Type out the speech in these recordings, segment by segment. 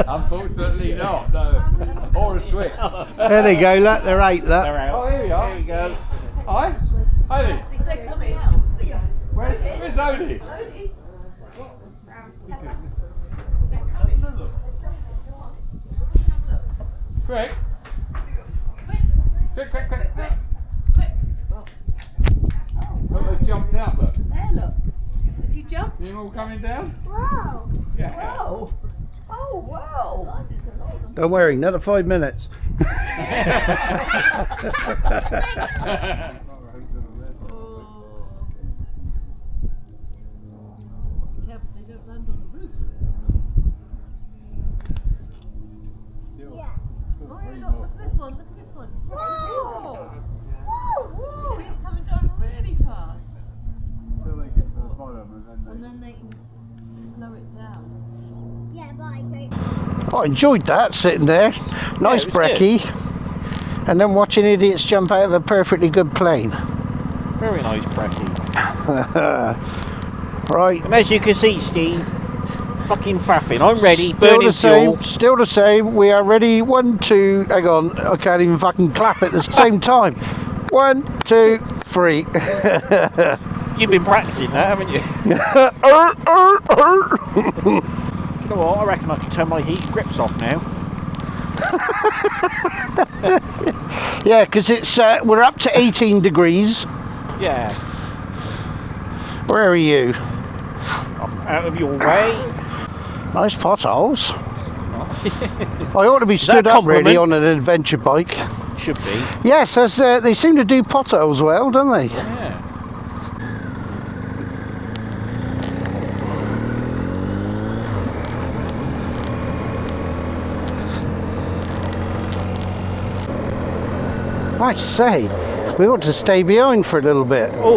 Unfortunately not, no. Or a Twix. There they go, look, they're 8, look. They're out. Oh, here we are. There you go. Hi. Hi. They're coming. Where's Odie? Quick. Quick. Look, they've jumped out, look. There, look. Has he jumped? You all coming down? Wow. Yeah. Wow. Oh, wow. Don't worry, another 5 minutes. They don't land on the roof. Yeah. Oh, yeah, look at this one. Look at this one. Whoa. Whoa, he's coming down really fast. Until they get to the bottom And then they can slow it down. Yeah, bye. I enjoyed that, sitting there. Nice brekkie. And then watching idiots jump out of a perfectly good plane. Very nice brekkie. Right. And as you can see, Steve, fucking faffing. I'm ready, burning fuel. Still the same. We are ready. 1, 2. Hang on. I can't even fucking clap at the same time. 1, 2, 3. You've been practicing that, haven't you? You know what? I reckon I can turn my heated grips off now. Yeah, because it's we're up to 18 degrees. Yeah. Where are you? I'm out of your way. Nice potholes. I ought to be stood up really on an adventure bike. Should be. Yes, as they seem to do potholes well, don't they? Yeah. I say, we ought to stay behind for a little bit. Oh.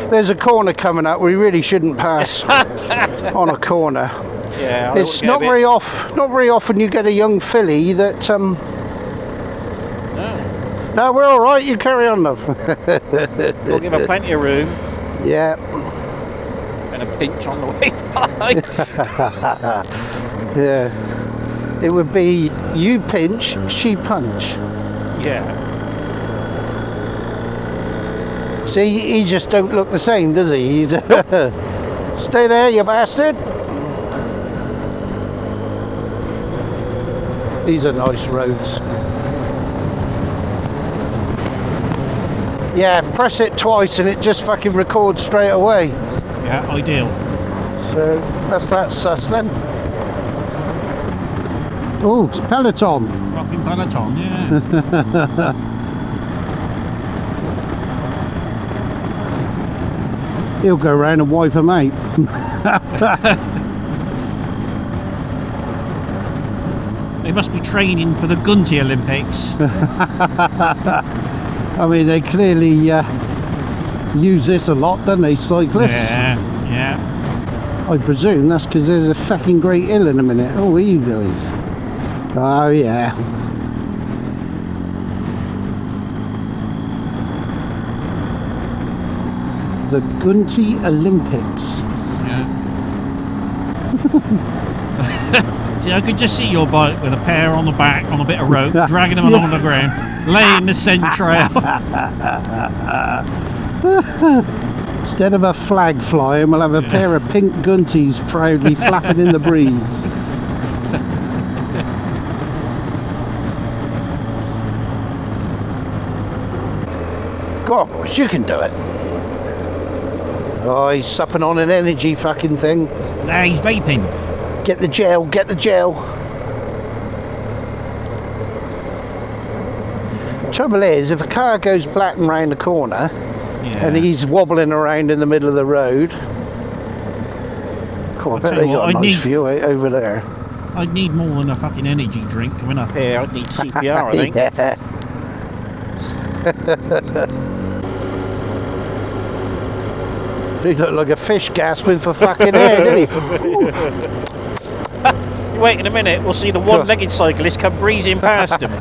There's a corner coming up. We really shouldn't pass on a corner. Yeah. It's not very often you get a young filly that. No, we're all right. You carry on, love. We'll give her plenty of room. Yeah. And a pinch on the way by. Yeah. It would be you pinch, she punch. Yeah. See, he just don't look the same, does he? He's Stay there, you bastard. These are nice roads. Yeah, press it twice and it just fucking records straight away. Yeah, ideal. So that's sus then. Oh, it's Peloton. Fucking Peloton, yeah. He'll go round and wipe them out. They must be training for the Gunty Olympics. I mean, they clearly use this a lot, don't they, cyclists? Yeah. I presume that's because there's a fucking great hill in a minute. Oh, what are you doing? Oh, yeah. The Gunty Olympics. Yeah. See, I could just see your bike with a pair on the back on a bit of rope, dragging them along the ground, laying the scent trail. Instead of a flag flying, we'll have a pair of pink Gunties proudly flapping in the breeze. Go on, boys, you can do it. Oh, he's supping on an energy fucking thing. Nah, he's vaping. Get the gel, get the gel. Trouble is, if a car goes blatting round the corner and he's wobbling around in the middle of the road, I bet they got a nice view over there. I'd need more than a fucking energy drink coming up here. I'd need CPR, I think. He looked like a fish gasping for fucking air, didn't he? Wait in a minute, we'll see the one-legged cyclist come breezing past him.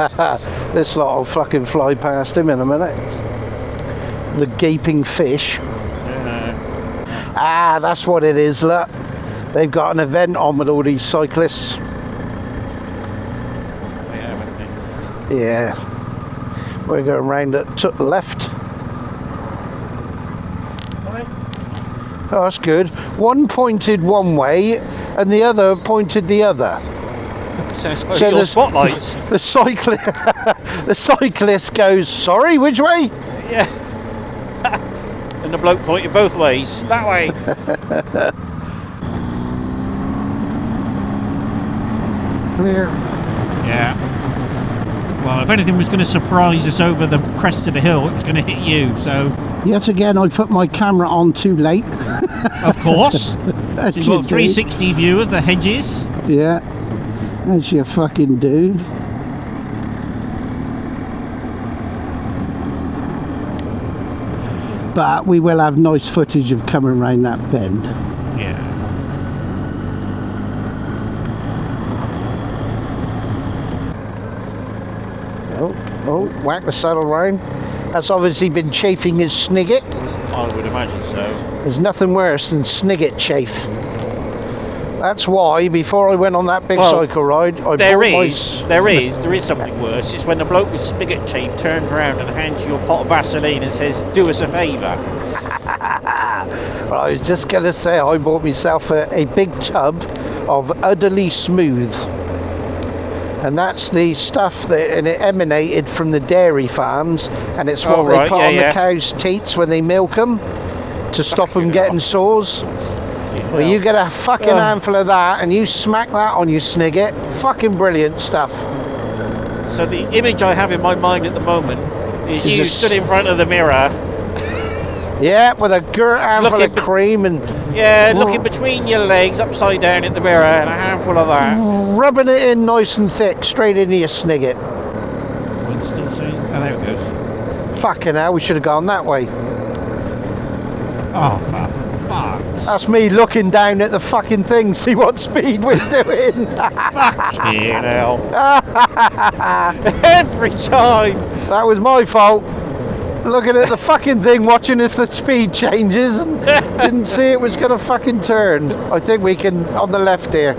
This lot will fucking fly past him in a minute. The gaping fish. Ah, that's what it is, look. They've got an event on with all these cyclists. Yeah, haven't they? Yeah. We're going round it to the left. Oh, that's good. One pointed one way and the other pointed the other. So your spotlights. The cyclist goes, sorry, which way? Yeah. And the bloke pointed both ways. That way. Clear. Yeah. Well, if anything was going to surprise us over the crest of the hill, it was going to hit you, so... Yet again, I put my camera on too late. Of course. As You've you got a 360 view of the hedges. Yeah. As you fucking do. But we will have nice footage of coming around that bend. Yeah. Oh, whack the saddle round. That's obviously been chafing his snigget. I would imagine so. There's nothing worse than snigget chafe. That's why, before I went on that big cycle ride, there is something worse. It's when the bloke with spigot chafe turns around and hands you a pot of Vaseline and says, do us a favour. Well, I was just going to say, I bought myself a big tub of Udderly Smooth. And that's the stuff that and it emanated from the dairy farms, and it's what they put on the cows' teats when they milk them to stop them getting sores. Well, you get a fucking handful of that and you smack that on your snigget. Fucking brilliant stuff. So the image I have in my mind at the moment is you stood in front of the mirror. Yeah, with a girt handful of cream and... Yeah, looking between your legs, upside down at the mirror, and a handful of that. Rubbing it in nice and thick, straight into your snigget. Still saying... Oh, there it goes. Fucking hell, we should have gone that way. Oh, for fuck's... That's me looking down at the fucking thing, see what speed we're doing. Fucking hell. Every time. That was my fault. Looking at the fucking thing, watching if the speed changes, and didn't see it was going to fucking turn. I think we can, on the left here.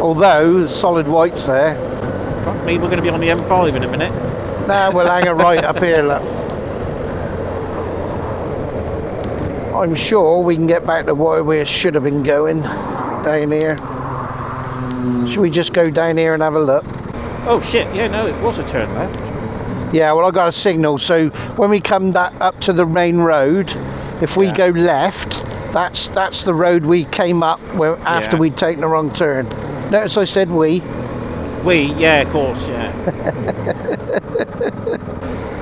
Although, there's solid whites there. Fuck me, we're going to be on the M5 in a minute. Nah, we'll hang it right up here, look. I'm sure we can get back to where we should have been going, down here. Should we just go down here and have a look? Oh shit, yeah, no, it was a turn left. Yeah, well, I got a signal, so when we come up to the main road, if we go left, that's the road we came up after we'd taken the wrong turn. Notice I said we. We, yeah, of course, yeah.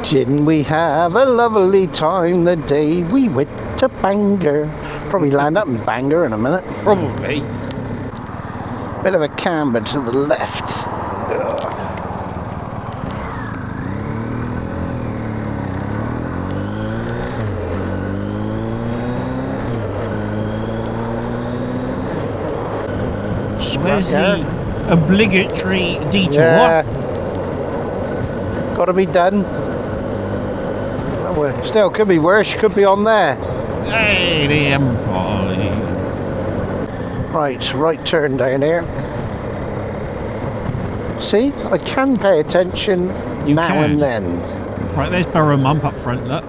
Didn't we have a lovely time the day we went to Bangor? Probably land up in Bangor in a minute. Probably. Bit of a camber to the left. Where's the obligatory detour? Yeah. Got to be done. Well, still, could be worse. Could be on there. Hey, the M5. Right turn down here. See, I can pay attention now and then. Right, there's Burrow Mump up front, look.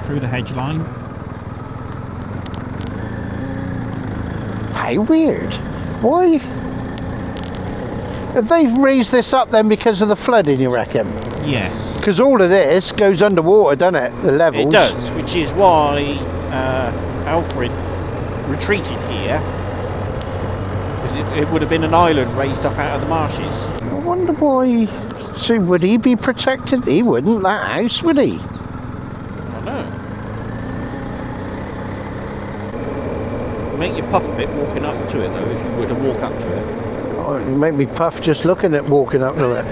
Through the hedge line. How weird. Why? Have they raised this up then because of the flooding, you reckon? Yes. Because all of this goes underwater, doesn't it? The levels. It does, which is why Alfred retreated here. Because it would have been an island raised up out of the marshes. I wonder why. So would he be protected? He wouldn't, that house, would he? I know. Make you puff a bit walking up to it though, if you were to walk up to it. Oh, you make me puff just looking at walking up to it.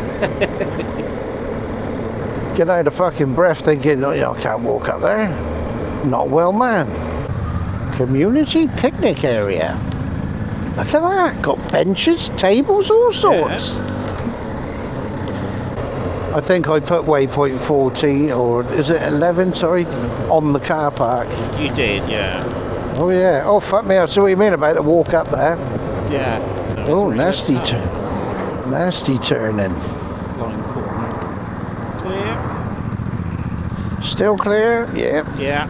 Get out of fucking breath thinking, oh, I can't walk up there. Not well, man. Community picnic area. Look at that. Got benches, tables, all sorts. Yeah. I think I put waypoint 14, or is it 11, sorry, on the car park. You did, yeah. Oh yeah. Oh fuck me! I see what you mean about the walk up there. Yeah. No, it's Oh, really nasty, good. nasty turning. Line corner. Clear. Still clear? Yep. Yeah.